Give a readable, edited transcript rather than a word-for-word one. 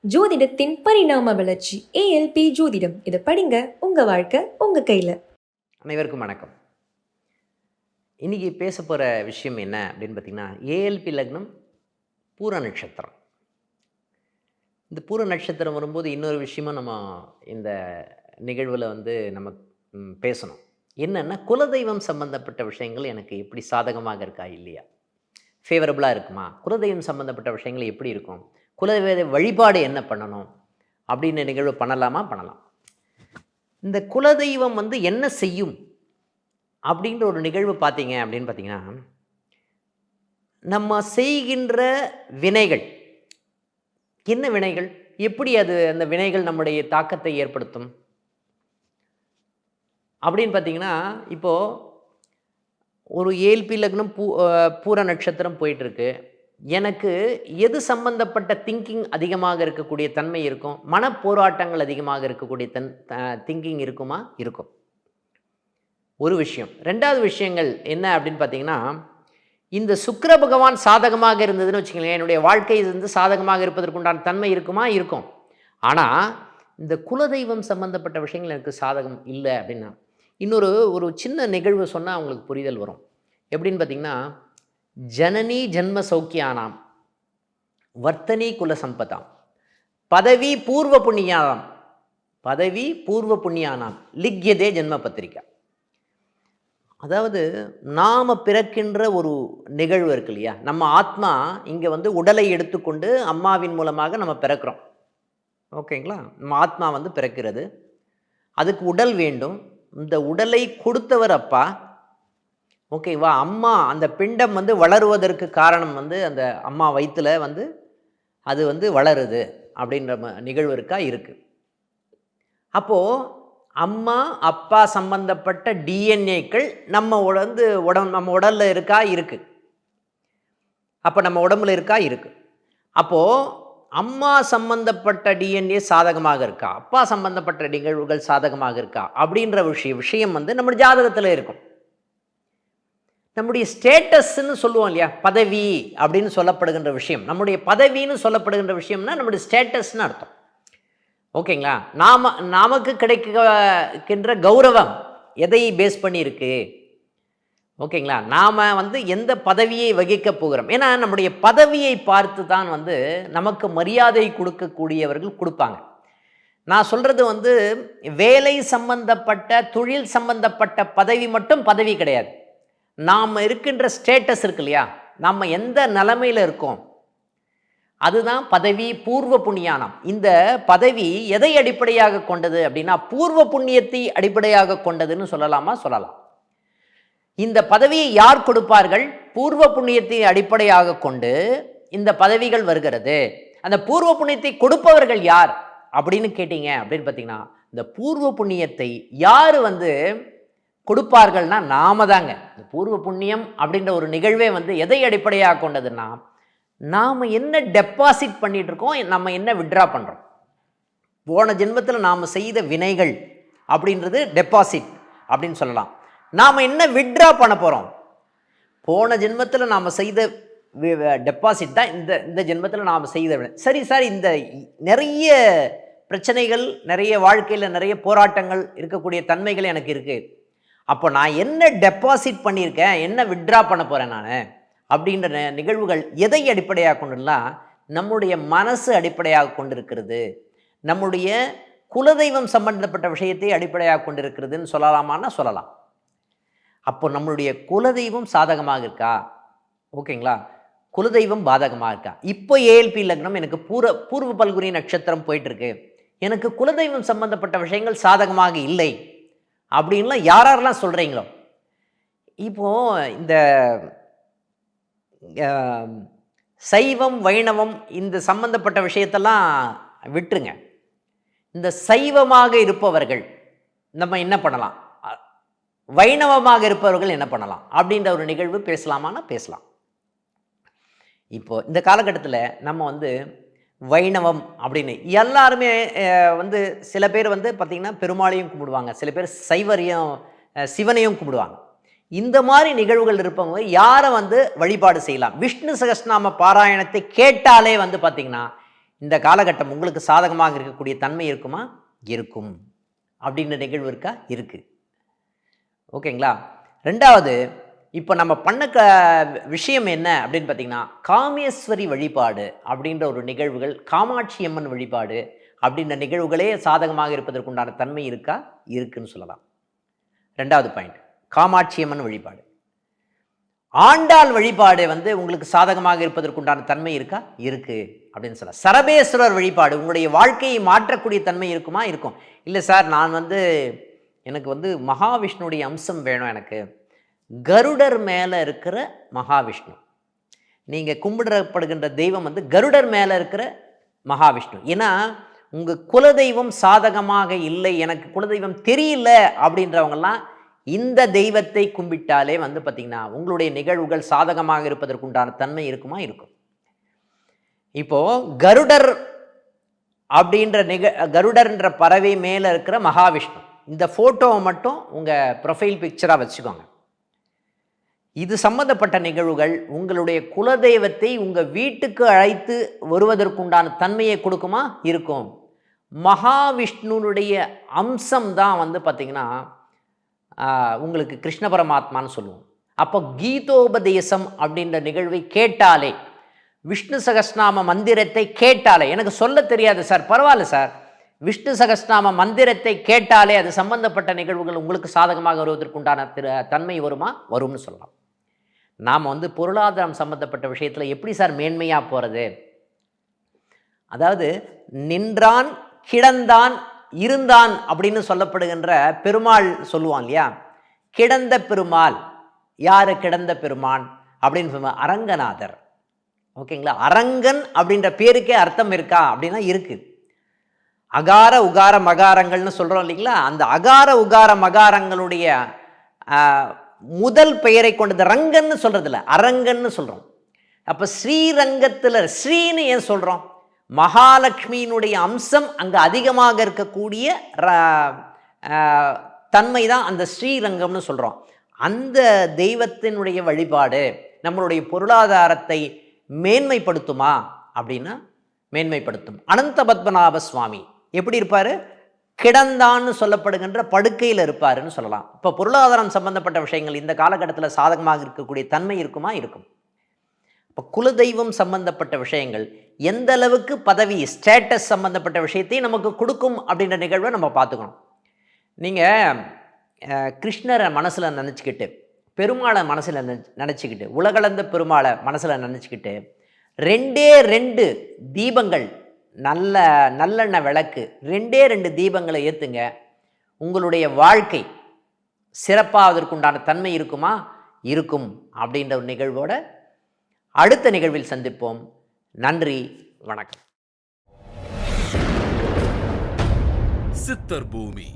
ஜோதிடத்தின் பரிணாம வளர்ச்சி ஏஎல்பி ஜோதிடம். இதை படிங்க, உங்க வாழ்க்கை உங்க கையில. அனைவருக்கும் வணக்கம். இன்றைக்கி பேச போகிற விஷயம் என்ன அப்படின்னு பார்த்திங்கன்னா, ஏஎல்பி லக்னம் பூர நட்சத்திரம். இந்த பூர நட்சத்திரம் வரும்போது இன்னொரு விஷயமும் நம்ம இந்த நிகழ்வில் நம்ம பேசணும். என்னென்னா, குலதெய்வம் சம்மந்தப்பட்ட விஷயங்கள் எனக்கு எப்படி சாதகமாக இருக்கா இல்லையா, ஃபேவரபுளாக இருக்குமா, குலதெய்வம் சம்மந்தப்பட்ட விஷயங்கள் எப்படி இருக்கும், குலதெய்வ வழிபாடு என்ன பண்ணணும் அப்படின்னு நிகழ்வு பண்ணலாமா? பண்ணலாம். இந்த குலதெய்வம் என்ன செய்யும் அப்படின்ற ஒரு நிகழ்வு பார்த்தீங்க அப்படின்னு பார்த்தீங்கன்னா, நம்ம செய்கின்ற வினைகள் என்ன வினைகள், எப்படி அந்த வினைகள் நம்முடைய தாக்கத்தை ஏற்படுத்தும் அப்படின்னு பார்த்தீங்கன்னா, இப்போது ஒரு ஏஎல்பி லக்னம் பூர நட்சத்திரம் போயிட்டுருக்கு. எனக்கு எது சம்பந்தப்பட்ட திங்கிங் அதிகமாக இருக்கக்கூடிய தன்மை இருக்கும், மனப்போராட்டங்கள் அதிகமாக இருக்கக்கூடிய திங்கிங் இருக்குமா? இருக்கும். ஒரு விஷயம். ரெண்டாவது விஷயங்கள் என்ன அப்படின்னு பார்த்தீங்கன்னா, இந்த சுக்கிர பகவான் சாதகமாக இருந்ததுன்னு வச்சுக்கோங்களேன், என்னுடைய வாழ்க்கை சாதகமாக இருப்பதற்குண்டான தன்மை இருக்குமா? இருக்கும். ஆனால் இந்த குலதெய்வம் சம்பந்தப்பட்ட விஷயங்கள் எனக்கு சாதகம் இல்லை அப்படின்னா, ஒரு சின்ன நிகழ்வு சொன்னால் அவங்களுக்கு புரிதல் வரும். எப்படின்னு பார்த்தீங்கன்னா, ஜனனி ஜன்ம சௌக்கியானாம் வர்த்தனி குல சம்பதாம் பதவி பூர்வ புண்ணியானாம் லிக்யதே ஜென்ம பத்திரிகா. அதாவது நாம் பிறக்கின்ற ஒரு நிகழ்வு இருக்கு இல்லையா, நம்ம ஆத்மா இங்கே உடலை எடுத்துக்கொண்டு அம்மாவின் மூலமாக நம்ம பிறக்கிறோம். ஓகேங்களா? நம்ம ஆத்மா பிறக்கிறது, அதுக்கு உடல் வேண்டும். இந்த உடலை கொடுத்தவர் அப்பா. ஓகேவா? அம்மா அந்த பிண்டம் வளருவதற்கு காரணம் அந்த அம்மா வயிற்றில் அது வளருது அப்படின்ற நிகழ்வு இருக்குது. அப்போது அம்மா அப்பா சம்பந்தப்பட்ட டிஎன்ஏக்கள் நம்ம உடலில் இருக்கா? இருக்குது. அப்போ நம்ம உடம்புல இருக்கா? இருக்குது. அப்போது அம்மா சம்பந்தப்பட்ட டிஎன்ஏ சாதகமாக இருக்கா, அப்பா சம்பந்தப்பட்ட நிகழ்வுகள் சாதகமாக இருக்கா அப்படின்ற விஷயம் நம்ம ஜாதகத்தில் இருக்கும். நம்முடைய ஸ்டேட்டஸ்ன்னு சொல்லுவோம் இல்லையா, பதவி அப்படின்னு சொல்லப்படுகின்ற விஷயம், நம்முடைய பதவின்னு சொல்லப்படுகின்ற விஷயம்னா நம்முடைய ஸ்டேட்டஸ்ன்னு அர்த்தம். ஓகேங்களா? நமக்கு கிடைக்கின்ற கௌரவம் எதை பேஸ் பண்ணி இருக்கு? ஓகேங்களா? நாம் எந்த பதவியை வகிக்க போகிறோம்? ஏன்னா நம்முடைய பதவியை பார்த்து தான் நமக்கு மரியாதை கொடுக்கக்கூடியவர்கள் கொடுப்பாங்க. நான் சொல்கிறது வேலை சம்பந்தப்பட்ட தொழில் சம்பந்தப்பட்ட பதவி மட்டும் பதவி கிடையாது. நாம் இருக்கின்ற ஸ்டேட்டஸ் இருக்கு இல்லையா, நம்ம எந்த நிலைமையில் இருக்கோம், அதுதான் பதவி. பூர்வ புண்ணியானம். இந்த பதவி எதை அடிப்படையாக கொண்டது அப்படின்னா, பூர்வ புண்ணியத்தை அடிப்படையாக கொண்டதுன்னு சொல்லலாமா? சொல்லலாம். இந்த பதவியை யார் கொடுப்பார்கள்? பூர்வ புண்ணியத்தை அடிப்படையாக கொண்டு இந்த பதவிகள் வருகிறது. அந்த பூர்வ புண்ணியத்தை கொடுப்பவர்கள் யார் அப்படின்னு கேட்டீங்க அப்படின்னு பார்த்தீங்கன்னா, இந்த பூர்வ புண்ணியத்தை யார் கொடுப்பார்கள்னா நாம தாங்க. இந்த பூர்வ புண்ணியம் அப்படின்ற ஒரு நிகழ்வே எதை அடிப்படையாக கொண்டதுன்னா, நாம் என்ன டெபாசிட் பண்ணிட்டு இருக்கோம், நம்ம என்ன விட்ரா பண்ணுறோம். போன ஜென்மத்தில் நாம் செய்த வினைகள் அப்படின்றது டெபாசிட் அப்படின்னு சொல்லலாம். நாம் என்ன விட்ரா பண்ண போகிறோம், போன ஜென்மத்தில் நாம் செய்த டெபாசிட் தான் இந்த ஜென்மத்தில் நாம் செய்த வினை. சரி சார், இந்த நிறைய பிரச்சனைகள், நிறைய வாழ்க்கையில் நிறைய போராட்டங்கள் இருக்கக்கூடிய தன்மைகள் எனக்கு இருக்குது. அப்போ நான் என்ன டெபாசிட் பண்ணியிருக்கேன், என்ன விட்ரா பண்ண போகிறேன் நான் அப்படின்ற நிகழ்வுகள் எதை அடிப்படையாக கொண்டுனா, நம்முடைய மனசு அடிப்படையாக கொண்டிருக்கிறது, நம்முடைய குலதெய்வம் சம்பந்தப்பட்ட விஷயத்தை அடிப்படையாக கொண்டிருக்கிறதுன்னு சொல்லலாமான்னா சொல்லலாம். அப்போ நம்மளுடைய குலதெய்வம் சாதகமாக இருக்கா? ஓகேங்களா? குலதெய்வம் பாதகமாக இருக்கா? இப்போ ஏஎல்பி லக்னம் எனக்கு பூர்வ பல்குனி நட்சத்திரம் போயிட்டுருக்கு, எனக்கு குலதெய்வம் சம்பந்தப்பட்ட விஷயங்கள் சாதகமாக இல்லை அப்படின்லாம் யாரெல்லாம் சொல்கிறீங்களோ, இப்போது இந்த சைவம் வைணவம் இந்த சம்பந்தப்பட்ட விஷயத்தெல்லாம் விட்டுருங்க. இந்த சைவமாக இருப்பவர்கள் நம்ம என்ன பண்ணலாம், வைணவமாக இருப்பவர்கள் என்ன பண்ணலாம் அப்படின்ற ஒரு நிகழ்வு பேசலாமான்னா பேசலாம். இப்போது இந்த காலகட்டத்தில் நம்ம வைணவம் அப்படின்னு எல்லாருமே சில பேர் பார்த்திங்கன்னா பெருமாளையும் கும்பிடுவாங்க, சில பேர் சிவனையும் கும்பிடுவாங்க. இந்த மாதிரி நிகழ்வுகள் இருப்பவங்க யாரை வழிபாடு செய்யலாம்? விஷ்ணு சகஸ்ரநாம பாராயணத்தை கேட்டாலே பார்த்திங்கன்னா இந்த காலகட்டம் உங்களுக்கு சாதகமாக இருக்கக்கூடிய தன்மை இருக்குமா? இருக்கும். அப்படின்ற நிகழ்வு இருக்கா? இருக்குது. ஓகேங்களா? 2வது, இப்போ நம்ம பண்ண விஷயம் என்ன அப்படின்னு பார்த்தீங்கன்னா, காமேஸ்வரி வழிபாடு அப்படின்ற ஒரு நிகழ்வுகள், காமாட்சி அம்மன் வழிபாடு அப்படின்ற நிகழ்வுகளே சாதகமாக இருப்பதற்குண்டான தன்மை இருக்கா? இருக்குன்னு சொல்லலாம். 2வது பாயிண்ட், காமாட்சி அம்மன் வழிபாடு. ஆண்டாள் வழிபாடு உங்களுக்கு சாதகமாக இருப்பதற்குண்டான தன்மை இருக்கா? இருக்கு அப்படின்னு சொல்லலாம். சரபேஸ்வரர் வழிபாடு உங்களுடைய வாழ்க்கையை மாற்றக்கூடிய தன்மை இருக்குமா? இருக்கும். இல்லை சார், நான் எனக்கு மகாவிஷ்ணுடைய அம்சம் வேணும். எனக்கு கருடர் மேலே இருக்கிற மகாவிஷ்ணு, நீங்கள் கும்பிடப்படுகின்ற தெய்வம் கருடர் மேலே இருக்கிற மகாவிஷ்ணு. ஏன்னா உங்கள் குலதெய்வம் சாதகமாக இல்லை, எனக்கு குலதெய்வம் தெரியல அப்படின்றவங்கெல்லாம் இந்த தெய்வத்தை கும்பிட்டாலே பார்த்தீங்கன்னா உங்களுடைய நிகழ்வுகள் சாதகமாக இருப்பதற்குண்டான தன்மை இருக்குமா? இருக்கும். இப்போ கருடர் அப்படின்ற கருடர்ன்ற பறவை மேலே இருக்கிற மகாவிஷ்ணு, இந்த ஃபோட்டோவை மட்டும் உங்கள் ப்ரொஃபைல் பிக்சராக வச்சுக்கோங்க. இது சம்பந்தப்பட்ட நிகழ்வுகள் உங்களுடைய குலதெய்வத்தை உங்கள் வீட்டுக்கு அழைத்து வருவதற்குண்டான தன்மையை கொடுக்குமா? இருக்கும். மகாவிஷ்ணுனுடைய அம்சம் தான் பார்த்தீங்கன்னா உங்களுக்கு கிருஷ்ண பரமாத்மான்னு சொல்லுவோம். அப்போ கீதோபதேசம் அப்படின்ற நிகழ்வை கேட்டாலே, விஷ்ணு சகஸ்நாம மந்திரத்தை கேட்டாலே, எனக்கு சொல்ல தெரியாது சார், பரவாயில்ல சார், விஷ்ணு சகஸ்நாம மந்திரத்தை கேட்டாலே அது சம்பந்தப்பட்ட நிகழ்வுகள் உங்களுக்கு சாதகமாக வருவதற்குண்டான தன்மை வருமா? வரும்னு சொல்லலாம். நாம் பொருளாதாரம் சம்பந்தப்பட்ட விஷயத்தில் எப்படி சார் மேன்மையாக போகிறது? அதாவது நின்றான், கிடந்தான், இருந்தான் அப்படின்னு சொல்லப்படுகின்ற பெருமாள் சொல்லுவான் இல்லையா? கிடந்த பெருமாள் யாரு? கிடந்த பெருமான் அப்படின்னு சொல்லுவாங்க, அரங்கநாதர். ஓகேங்களா? அரங்கன் அப்படின்ற பேருக்கே அர்த்தம் இருக்கா அப்படின்னா இருக்குது. அகார உகார மகாரங்கள்னு சொல்கிறோம் இல்லைங்களா? அந்த அகார உகார மகாரங்களுடைய முதல் பெயரை கொண்டது ரங்கன்னு சொல்கிறதில்ல, அரங்கன்னு சொல்கிறோம். அப்போ ஸ்ரீரங்கத்தில் ஸ்ரீன்னு ஏன் சொல்கிறோம்? மகாலட்சுமியினுடைய அம்சம் அங்கே அதிகமாக இருக்கக்கூடிய தன்மை தான் அந்த ஸ்ரீரங்கம்னு சொல்கிறோம். அந்த தெய்வத்தினுடைய வழிபாடு நம்மளுடைய பொருளாதாரத்தை மேன்மைப்படுத்துமா அப்படின்னா மேன்மைப்படுத்தும். அனந்த பத்மநாப சுவாமி எப்படி இருப்பார்? கிடந்தான்னு சொல்லப்படுகின்ற படுக்கையில் இருப்பாருன்னு சொல்லலாம். இப்போ பொருளாதாரம் சம்பந்தப்பட்ட விஷயங்கள் இந்த காலகட்டத்தில் சாதகமாக இருக்கக்கூடிய தன்மை இருக்குமா? இருக்கும். இப்போ குலதெய்வம் சம்பந்தப்பட்ட விஷயங்கள் எந்த அளவுக்கு பதவி ஸ்டேட்டஸ் சம்பந்தப்பட்ட விஷயத்தையும் நமக்கு கொடுக்கும் அப்படின்ற நிகழ்வை நம்ம பார்த்துக்கணும். நீங்கள் கிருஷ்ணரை மனசில் நினச்சிக்கிட்டு, பெருமாளை மனசில் நினச்சிக்கிட்டு, உலகளந்த பெருமாளை மனசில் நினச்சிக்கிட்டு 2 தீபங்கள், நல்லெண்ணெய் விளக்கு 2 தீபங்களை ஏற்றுங்க. உங்களுடைய வாழ்க்கை சிறப்பாவதற்குண்டான தன்மை இருக்குமா? இருக்கும். அப்படின்ற ஒரு நிகழ்வோட அடுத்த நிகழ்வில் சந்திப்போம். நன்றி, வணக்கம். சித்தர் பூமி.